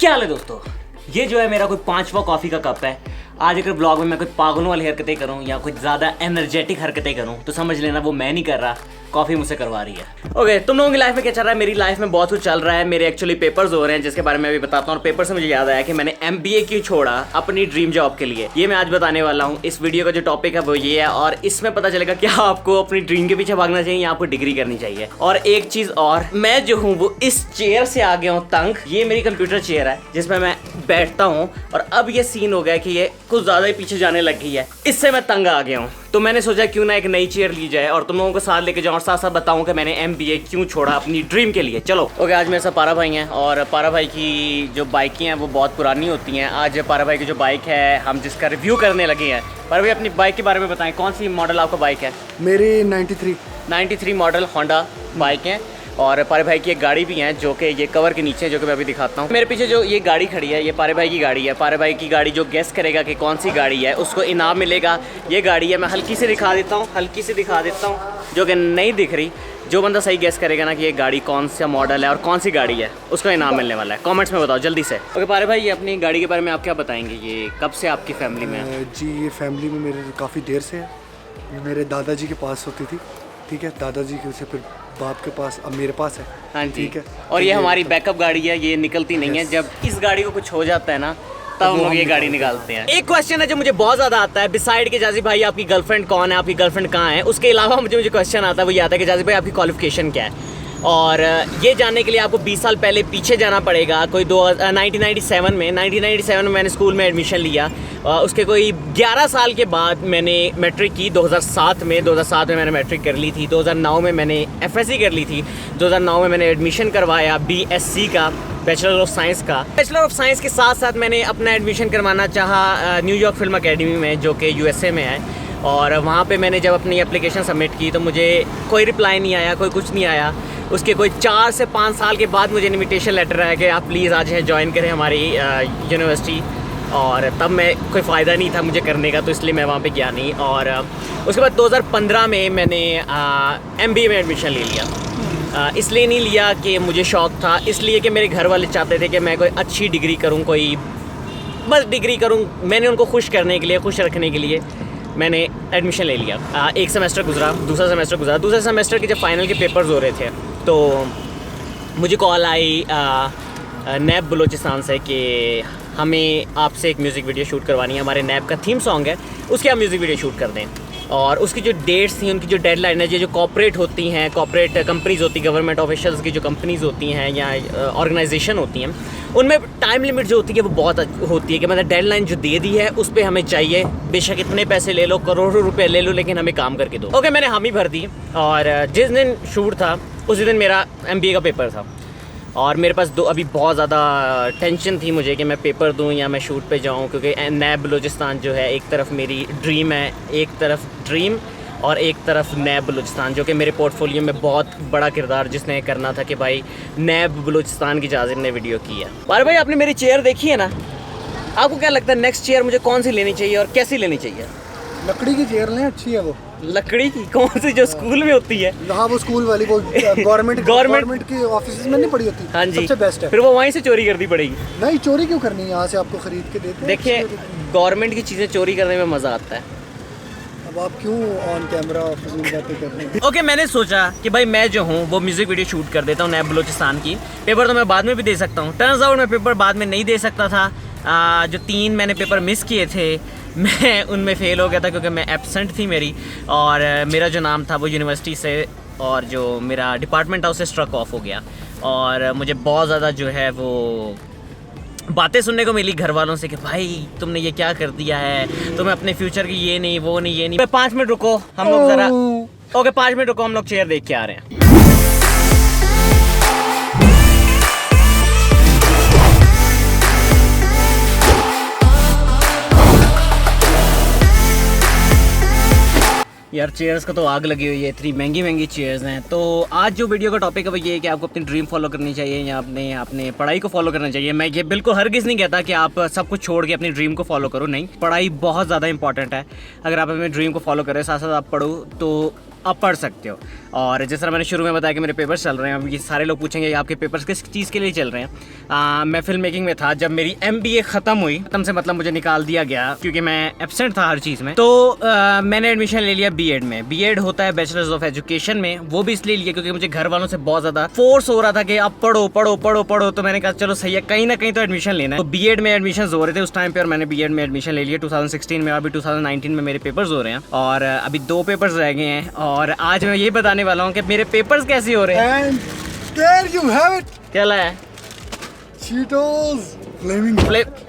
क्या हाल है दोस्तों। ये जो है मेरा कोई 5वां कॉफ़ी का कप है। आज अगर ब्लॉग में मैं कोई पागलों वाली हरकतें करूं या कुछ ज़्यादा एनर्जेटिक हरकतें करूं तो समझ लेना वो मैं नहीं कर रहा, कॉफ़ी मुझसे करवा रही है। ओके, तुम लोगों की लाइफ में क्या चल रहा है? मेरी लाइफ में बहुत कुछ चल रहा है। मेरे एक्चुअली पेपर्स हो रहे हैं जिसके बारे में अभी बताता हूँ। और पेपर से मुझे याद आया कि मैंने MBA क्यों छोड़ा अपनी ड्रीम जॉब के लिए, ये मैं आज बताने वाला हूँ। इस वीडियो का जो टॉपिक है वो ये है और इसमें पता चलेगा क्या आपको अपनी ड्रीम के पीछे भागना चाहिए या आपको डिग्री करनी चाहिए। और एक चीज़ और, मैं जो हूँ वो इस चेयर से आ गया हूँ तंग। ये मेरी कंप्यूटर चेयर है जिसमें मैं बैठता हूँ और अब ये सीन हो गया कि ये कुछ ज़्यादा ही पीछे जाने लग गई है, इससे मैं तंग आ गया हूँ। तो मैंने सोचा क्यों ना एक नई चेयर ली जाए और तुम लोगों को साथ लेके जाऊँ और साथ साथ बताऊँ कि मैंने MBA क्यों छोड़ा अपनी ड्रीम के लिए। चलो ओके, आज मेरे साथ पारा भाई हैं और पारा भाई की जो बाइकें हैं वो बहुत पुरानी होती हैं। आज पारा भाई की जो बाइक है हम जिसका रिव्यू करने लगे हैं। पारा भाई अपनी बाइक के बारे में बताएं, कौन सी मॉडल आपका बाइक है? मेरी 93 मॉडल होंडा बाइक है। और पारे भाई की एक गाड़ी भी है जो कि ये कवर के नीचे है, जो कि मैं अभी दिखाता हूँ। मेरे पीछे जो ये गाड़ी खड़ी है ये पारे भाई की गाड़ी है। पारे भाई की गाड़ी जो गेस करेगा कि कौन सी गाड़ी है उसको इनाम मिलेगा। ये गाड़ी है, मैं हल्की से दिखा देता हूँ, जो कि नहीं दिख रही। जो बंदा सही गेस करेगा ना कि ये गाड़ी कौन सा मॉडल है और कौन सी गाड़ी है उसको इनाम मिलने वाला है। कमेंट्स में बताओ जल्दी से। ओके पारे भाई, ये अपनी गाड़ी के बारे में आप क्या बताएंगे? ये कब से आपकी फैमिली में है? जी, ये फैमिली में मेरे काफ़ी देर से है। ये मेरे दादाजी के पास होती थी, ठीक है, दादाजी के से फिर बाप के पास, अब मेरे पास है। हाँ जी, ठीक है। और ये हमारी बैकअप गाड़ी है, ये निकलती नहीं है। जब इस गाड़ी को कुछ हो जाता है ना तब हम लोग ये गाड़ी निकालते हैं। एक क्वेश्चन है जो मुझे बहुत ज़्यादा आता है, बिसाइड के जाजी भाई आपकी गर्लफ्रेंड कौन है, आपकी गर्लफ्रेंड कहाँ है, उसके अलावा मुझे क्वेश्चन आता है वो ये आता है कि जाजी भाई आपकी क्वालिफिकेशन क्या है। और ये जानने के लिए आपको 20 साल पहले पीछे जाना पड़ेगा। कोई 1997 में मैंने स्कूल में एडमिशन लिया। उसके कोई 11 साल के बाद मैंने मैट्रिक की। 2007 में मैंने मैट्रिक कर ली थी। 2009 में मैंने FSC कर ली थी। 2009 में मैंने एडमिशन करवाया BSc का, बैचलर ऑफ साइंस का। बैचलर ऑफ साइंस के साथ साथ मैंने अपना एडमिशन करवाना चाहा न्यूयॉर्क फिल्म अकेडमी में, जो कि USA में है। और वहाँ पे मैंने जब अपनी एप्लीकेशन सबमिट की तो मुझे कोई रिप्लाई नहीं आया, कोई कुछ नहीं आया। उसके कोई 4 से 5 साल के बाद मुझे इनविटेशन लेटर आया कि आप प्लीज़ आज ज्वाइन करें हमारी यूनिवर्सिटी। और तब मैं कोई फ़ायदा नहीं था मुझे करने का, तो इसलिए मैं वहाँ पे गया नहीं। और उसके बाद 2015 में मैंने MBA में एडमिशन ले लिया। इसलिए नहीं लिया कि मुझे शौक़ था, इसलिए कि मेरे घर वाले चाहते थे कि मैं कोई अच्छी डिग्री करूँ, कोई बस डिग्री करूँ। मैंने उनको खुश करने के लिए, खुश रखने के लिए मैंने एडमिशन ले लिया। एक सेमेस्टर गुजरा, दूसरा सेमेस्टर के जब फाइनल के पेपर्स हो रहे थे तो मुझे कॉल आई नैब बलूचिस्तान से कि हमें आपसे एक म्यूज़िक वीडियो शूट करवानी है। हमारे नैब का थीम सॉन्ग है, उसके आप म्यूज़िक वीडियो शूट कर दें। और उसकी जो डेट्स थी, उनकी जो डेडलाइन है, जो कॉर्पोरेट होती हैं, कॉर्पोरेट कंपनीज़ होती, गवर्नमेंट ऑफिशियल्स की जो कंपनीज़ होती हैं या ऑर्गेनाइजेशन होती हैं, उनमें टाइम लिमिट जो होती है वो बहुत होती है कि मतलब डेडलाइन जो दे दी है उस पर हमें चाहिए, बेशक इतने पैसे ले लो, करोड़ों रुपए ले लो, लेकिन हमें काम करके दो। ओके, मैंने हामी भर दी। और जिस दिन शूट था उसी दिन मेरा MBA का पेपर था। और मेरे पास अभी बहुत ज़्यादा टेंशन थी मुझे कि मैं पेपर दूं या मैं शूट पे जाऊं, क्योंकि नैब बलूचिस्तान जो है, एक तरफ मेरी ड्रीम है, एक तरफ ड्रीम और एक तरफ नैब बलूचिस्तान, जो कि मेरे पोर्टफोलियो में बहुत बड़ा किरदार जिसने करना था कि भाई नैब बलूचिस्तान की जाजिम ने वीडियो की है। और भाई आपने मेरी चेयर देखी है ना, आपको क्या लगता है नेक्स्ट चेयर मुझे कौन सी लेनी चाहिए और कैसी लेनी चाहिए? लकड़ी की चेयर लें, अच्छी है वो। लकड़ी की? कौन सी? जो स्कूल में होती है? हाँ, वो स्कूल वाली, वो गवर्नमेंट की ऑफिस में नहीं पड़ी होती। हाँ जी, सबसे बेस्ट है। फिर वो वहीं से चोरी करनी पड़ेगी? नहीं, चोरी क्यों करनी है, यहाँ से आपको खरीद के देते हैं। देखिए, गवर्नमेंट की चीज़ें चोरी करने में मज़ा आता है। अब आप क्यों ऑन कैमरा ऑफिस में बातें कर रहे हैं? ओके, मैंने सोचा कि भाई मैं जो हूँ वो म्यूज़िक वीडियो शूट कर देता हूँ नैब बलूचिस्तान की। पेपर तो मैं बाद में भी दे सकता हूँ। टर्न्स आउट मैं पेपर बाद में नहीं दे सकता था। जो 3 मैंने पेपर मिस किए थे मैं उनमें फ़ेल हो गया था क्योंकि मैं एब्सेंट थी मेरी। और मेरा जो नाम था वो यूनिवर्सिटी से और जो मेरा डिपार्टमेंट था उससे स्ट्रक ऑफ हो गया। और मुझे बहुत ज़्यादा जो है वो बातें सुनने को मिली घर वालों से कि भाई तुमने ये क्या कर दिया है, तुम्हें अपने फ्यूचर की ये नहीं वो नहीं ये नहीं। 5 मिनट रुको हम लोग ज़रा। ओके 5 मिनट रुको, हम लोग चेयर देख के आ रहे हैं। यार चेयर्स का तो आग लगी हुई है, इतनी महंगी चेयर्स हैं। तो आज जो वीडियो का टॉपिक है वो ये है कि आपको अपनी ड्रीम फॉलो करनी चाहिए या अपने पढ़ाई को फॉलो करना चाहिए। मैं ये बिल्कुल हरगिज़ नहीं कहता कि आप सब कुछ छोड़ के अपनी ड्रीम को फॉलो करो, नहीं। पढ़ाई बहुत ज़्यादा इंपॉर्टेंट है। अगर आप अपनी ड्रीम को फॉलो करें, साथ साथ आप पढ़ो, तो आप पढ़ सकते हो। और जिस तरह मैंने शुरू में बताया कि मेरे पेपर्स चल रहे हैं, अब ये सारे लोग पूछेंगे आपके पेपर्स किस चीज़ के लिए चल रहे हैं। मैं फिल्म मेकिंग में था जब मेरी MBA ख़त्म हुई, ख़त्म से मतलब मुझे निकाल दिया गया क्योंकि मैं एब्सेंट था हर चीज़ में। तो मैंने एडमिशन ले लिया B.Ed में। B.Ed होता है बैचलर्स ऑफ एजुकेशन में, वो भी इसलिए लिया क्योंकि मुझे घर वालों से बहुत ज़्यादा फोर्स हो रहा था कि आप पढ़ो पढ़ो पढ़ो पढ़ो। तो मैंने कहा चलो सही है, कहीं ना कहीं तो एडमिशन लेना है। तो B.Ed में एडमिशन हो रहे थे उस टाइम पे और मैंने B.Ed में एडमिशन ले लिया 2016 में। अभी 2019 में मेरे पेपर्स हो रहे हैं और अभी 2 पेपर्स रह गए हैं। और आज मैं ये बताने वाला हूँ कि मेरे पेपर्स कैसे हो रहे हैं। And there you have it. क्या लाया है? Cheetos. Flaming.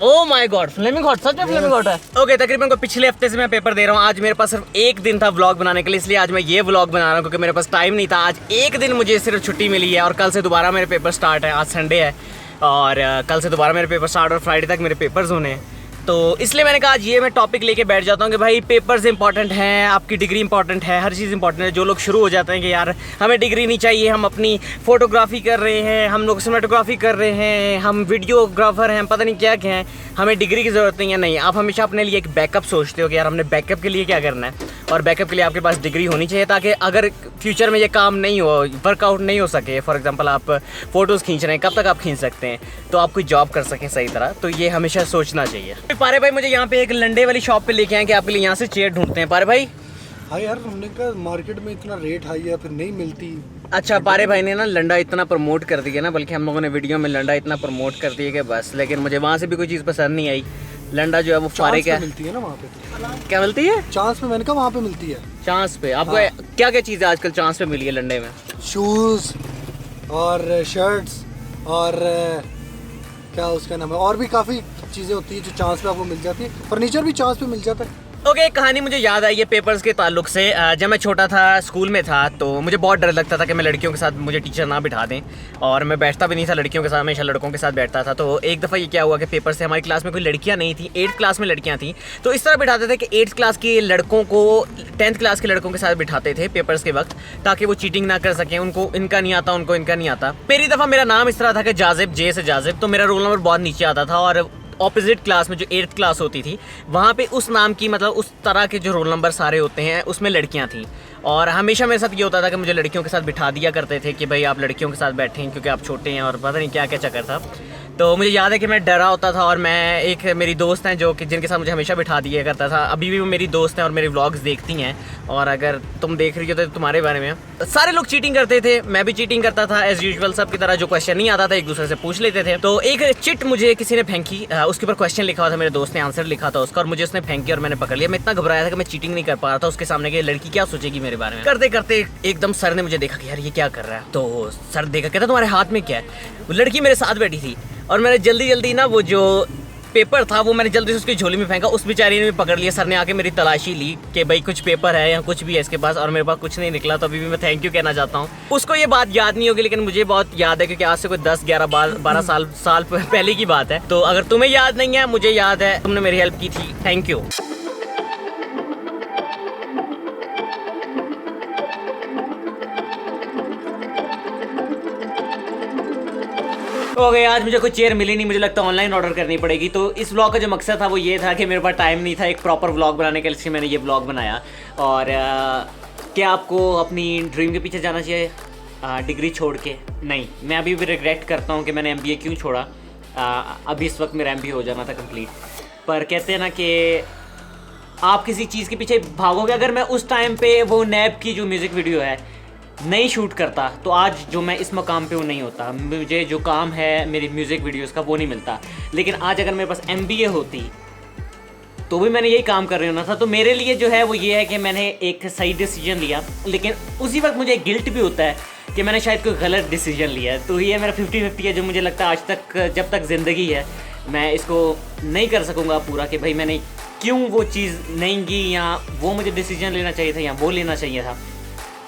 Oh my God, flaming hot, सच में फ्लेमिंग हॉट है। ओके, तकरीबन को पिछले हफ्ते से मैं पेपर दे रहा हूँ। आज मेरे पास सिर्फ एक दिन था व्लॉग बनाने के लिए, इसलिए आज मैं ये व्लॉग बना रहा हूँ क्योंकि मेरे पास टाइम नहीं था। आज एक दिन मुझे सिर्फ छुट्टी मिली है और कल से दोबारा मेरे पेपर स्टार्ट है। आज संडे है और कल से दोबारा मेरे पेपर स्टार्ट और फ्राइडे तक मेरे पेपर्स होने हैं। तो इसलिए मैंने कहा आज ये मैं टॉपिक लेके बैठ जाता हूँ कि भाई पेपर्स इंपॉर्टेंट हैं, आपकी डिग्री इंपॉर्टेंट है, हर चीज़ इंपॉर्टेंट है। जो लोग शुरू हो जाते हैं कि यार हमें डिग्री नहीं चाहिए, हम अपनी फोटोग्राफी कर रहे हैं, हम लोग सिनेमेटोग्राफी कर रहे हैं, हम वीडियोग्राफर हैं, पता नहीं क्या क्या हैं, हमें डिग्री की ज़रूरत नहीं है। नहीं, आप हमेशा अपने लिए एक बैकअप सोचते हो कि यार हमने बैकअप के लिए क्या करना है, और बैकअप के लिए आपके पास डिग्री होनी चाहिए ताकि अगर फ्यूचर में ये काम नहीं हो, वर्कआउट नहीं हो सके, फॉर एग्जांपल आप फ़ोटोज़ खींच रहे हैं, कब तक आप खींच सकते हैं, तो आप कोई जॉब कर सकें सही तरह। तो ये हमेशा सोचना चाहिए। पारे भाई मुझे यहाँ पे एक लंडे वाली शॉप पे लेके आए कि आपके लिए यहाँ से चेयर ढूंढते हैं। पारे भाई हाँ यार, हमने कहा मार्केट में इतना रेट हाई है फिर नहीं मिलती। अच्छा, पारे भाई ने ना लंडा इतना प्रमोट कर दिया ना, बल्कि हम लोगों ने वीडियो में लंडा इतना प्रमोट कर दिया कि बस। लेकिन मुझे वहाँ से भी कोई चीज़ पसंद नहीं आई। लंडा जो है वो फारे का मिलती है ना वहाँ पे। क्या मिलती है? चांस पे, मैंने कहा वहाँ पे मिलती है। चांस पे आपको क्या क्या चीज़ें आजकल चांस पे मिली है लंडे में? शूज़ और शर्ट्स और क्या उसका नाम है, और भी काफ़ी चीज़ें होती है जो चांस पे आपको मिल जाती है। फर्नीचर भी चांस पे मिल जाता है। ओके, एक कहानी मुझे याद आई है पेपर्स के ताल्लुक से। जब मैं छोटा था, स्कूल में था, तो मुझे बहुत डर लगता था कि मैं लड़कियों के साथ मुझे टीचर ना बिठा दें, और मैं बैठता भी नहीं था लड़कियों के साथ, हमेशा लड़कों के साथ बैठता था। तो एक दफ़ा ये क्या हुआ कि पेपर से हमारी क्लास में कोई लड़कियां नहीं थी, 8th क्लास में लड़कियां थी। तो इस तरह बिठाते थे कि 8th क्लास के लड़कों को 10th क्लास के लड़कों के साथ बिठाते थे पेपर्स के वक्त, ताकि वो चीटिंग ना कर सकें। उनको इनका नहीं आता, उनको इनका नहीं आता। मेरी दफ़ा मेरा नाम इस तरह था कि जाजिब, जे से जाजिब, तो मेरा रोल नंबर बहुत नीचे आता था। और ऑपोजिट क्लास में जो 8th क्लास होती थी, वहाँ पे उस नाम की, मतलब उस तरह के जो रोल नंबर सारे होते हैं, उसमें लड़कियाँ थीं। और हमेशा मेरे साथ ये होता था कि मुझे लड़कियों के साथ बिठा दिया करते थे कि भाई आप लड़कियों के साथ बैठें क्योंकि आप छोटे हैं, और पता नहीं क्या क्या चक्कर था। तो मुझे याद है कि मैं डरा होता था, और मैं एक मेरी दोस्त हैं जो कि जिनके साथ मुझे हमेशा बिठा दिया करता था। अभी भी वो मेरी दोस्त हैं और मेरे व्लॉग्स देखती हैं, और अगर तुम देख रही हो तो तुम्हारे बारे में। सारे लोग चीटिंग करते थे, मैं भी चीटिंग करता था एज यूजुअल, सब की तरह। जो क्वेश्चन नहीं आता था एक दूसरे से पूछ लेते थे। तो एक चिट मुझे किसी ने फेंकी, उसके ऊपर क्वेश्चन लिखा हुआ था, मेरे दोस्त ने आंसर लिखा था उसका, और मुझे उसने फेंकी और मैंने पकड़ लिया। मैं इतना घबराया था कि मैं चीटिंग नहीं कर पा रहा था उसके सामने कि लड़की क्या सोचेगी मेरे बारे में। करते करते एकदम सर ने मुझे देखा कि यार ये क्या कर रहा है। तो सर देखा, कहता तुम्हारे हाथ में क्या है? वो लड़की मेरे साथ बैठी थी, और मैंने जल्दी जल्दी ना वो जो पेपर था वो मैंने जल्दी से उसकी झोली में फेंका। उस बेचारी ने भी पकड़ लिया। सर ने आके मेरी तलाशी ली कि भाई कुछ पेपर है या कुछ भी है इसके पास, और मेरे पास कुछ नहीं निकला। तो अभी भी मैं थैंक यू कहना चाहता हूँ। उसको ये बात याद नहीं होगी, लेकिन मुझे बहुत याद है क्योंकि आज से कोई 10, 11, 12 साल पहले की बात है। तो अगर तुम्हें याद नहीं है, मुझे याद है, तुमने मेरी हेल्प की थी, थैंक यू। हो गया, आज मुझे कोई चेयर मिली नहीं, मुझे लगता है ऑनलाइन ऑर्डर करनी पड़ेगी। तो इस व्लॉग का जो मकसद था वो ये था कि मेरे पास टाइम नहीं था एक प्रॉपर व्लॉग बनाने के लिए, इसलिए मैंने ये व्लॉग बनाया। और क्या आपको अपनी ड्रीम के पीछे जाना चाहिए डिग्री छोड़ के? नहीं, मैं अभी भी रिग्रेट करता हूँ कि मैंने MBA क्यों छोड़ा। अभी इस वक्त मेरा MBA हो जाना था कंप्लीट। पर कहते हैं ना कि आप किसी चीज़ के पीछे भागोगे। अगर मैं उस टाइम पे वो नैब की जो म्यूज़िक वीडियो है नहीं शूट करता, तो आज जो मैं इस मकाम पे वो नहीं होता। मुझे जो काम है मेरी म्यूज़िक वीडियोस का वो नहीं मिलता। लेकिन आज अगर मेरे पास MBA होती तो भी मैंने यही काम कर रही होना था। तो मेरे लिए जो है वो ये है कि मैंने एक सही डिसीजन लिया, लेकिन उसी वक्त मुझे गिल्ट भी होता है कि मैंने शायद कोई गलत डिसीजन लिया है। तो ये मेरा 50-50 है, जो मुझे लगता है आज तक, जब तक ज़िंदगी है, मैं इसको नहीं कर सकूँगा पूरा कि भाई मैंने क्यों वो चीज़ नहीं की, या वो मुझे डिसीजन लेना चाहिए था या वो लेना चाहिए था।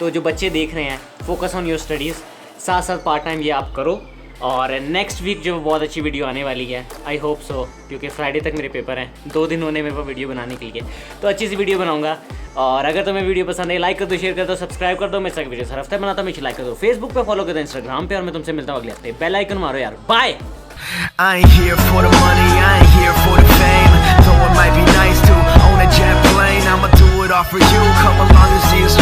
तो जो बच्चे देख रहे हैं, फोकस ऑन योर स्टडीज़, साथ साथ पार्ट टाइम ये आप करो। और नेक्स्ट वीक जो बहुत अच्छी वीडियो आने वाली है, आई होप सो, क्योंकि फ्राइडे तक मेरे पेपर हैं, 2 दिन होने मेरे पास वीडियो बनाने के लिए, तो अच्छी सी वीडियो बनाऊंगा। और अगर तुम्हें वीडियो पसंद है, लाइक कर दो, शेयर कर दो, सब्सक्राइब कर दो। मैं सर वीडियो हर हफ्ते बनाता हूँ, लाइक कर दो, फेसबुक पे फॉलो कर दो, इंस्टाग्राम पे, और मैं तुमसे मिलता हूँ अगले हफ्ते। बेल आइकन मारो यार, bye. I ain't here for the money, I ain't here for the fame. Though it might be nice to own a jet plane, I'ma do it all for you. Come along and see us